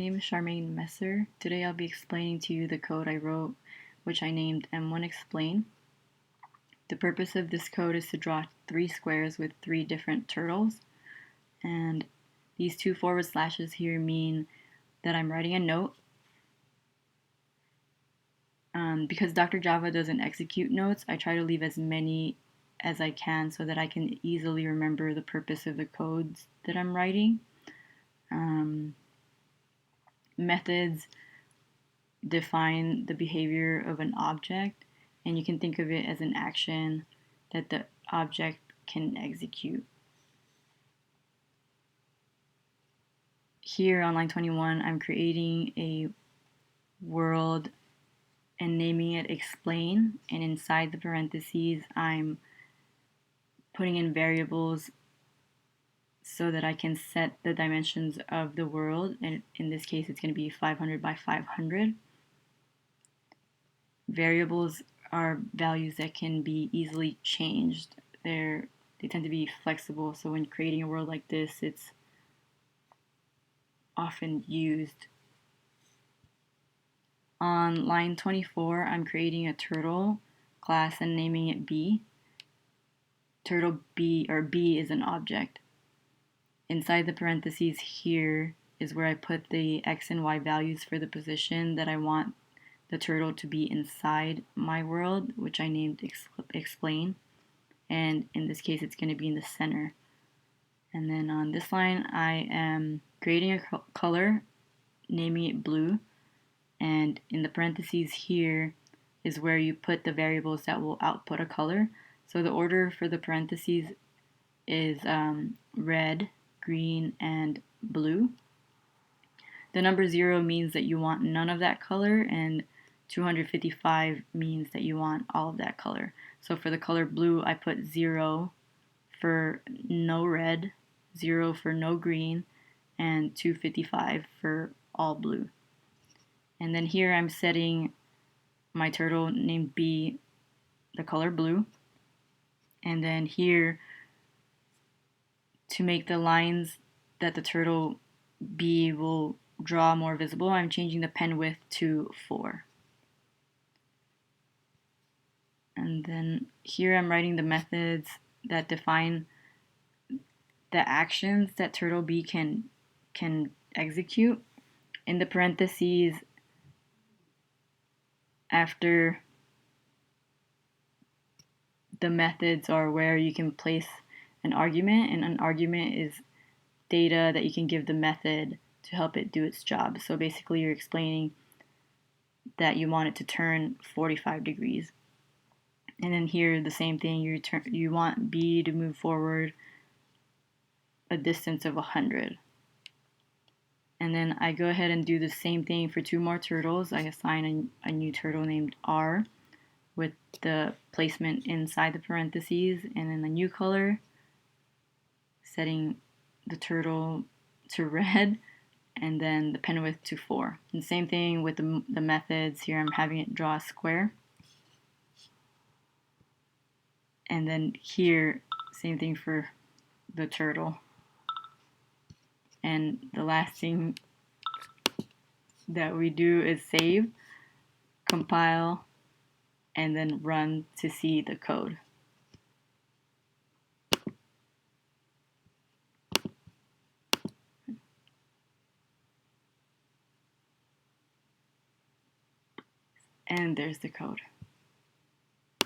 My name is Charmaine Messer. Today I'll be explaining to you the code I wrote, which I named M1 Explain. The purpose of this code is to draw 3 squares with 3 different turtles, and these 2 forward slashes here mean that I'm writing a note. Because Dr. Java doesn't execute notes, I try to leave as many as I can so that I can easily remember the purpose of the codes that I'm writing. Methods define the behavior of an object, and you can think of it as an action that the object can execute. Here on line 21, I'm creating a world and naming it explain, and inside the parentheses I'm putting in variables so that I can set the dimensions of the world, and in this case it's going to be 500 by 500. Variables are values that can be easily changed. They tend to be flexible, so when creating a world like this, it's often used. On line 24, I'm creating a turtle class and naming it B. Turtle B, or B, is an object. Inside the parentheses here is where I put the X and Y values for the position that I want the turtle to be inside my world, which I named explain, and in this case it's going to be in the center. And then on this line I am creating a color, naming it blue, and in the parentheses here is where you put the variables that will output a color. So the order for the parentheses is red, green, and blue. The number 0 means that you want none of that color, and 255 means that you want all of that color. So for the color blue, I put 0 for no red, 0 for no green, and 255 for all blue. And then here I'm setting my turtle named B, the color blue. And then here, to make the lines that the turtle B will draw more visible, I'm changing the pen width to 4. And then here I'm writing the methods that define the actions that turtle B can execute. In the parentheses after the methods are where you can place an argument, and an argument is data that you can give the method to help it do its job. So basically you're explaining that you want it to turn 45 degrees. And then here the same thing, you want B to move forward a distance of 100. And then I go ahead and do the same thing for 2 more turtles. I assign a new turtle named R with the placement inside the parentheses, and then a new color, setting the turtle to red, and then the pen width to 4. And same thing with the methods. Here I'm having it draw a square. And then here, same thing for the turtle. And the last thing that we do is save, compile, and then run to see the code. And there's the code.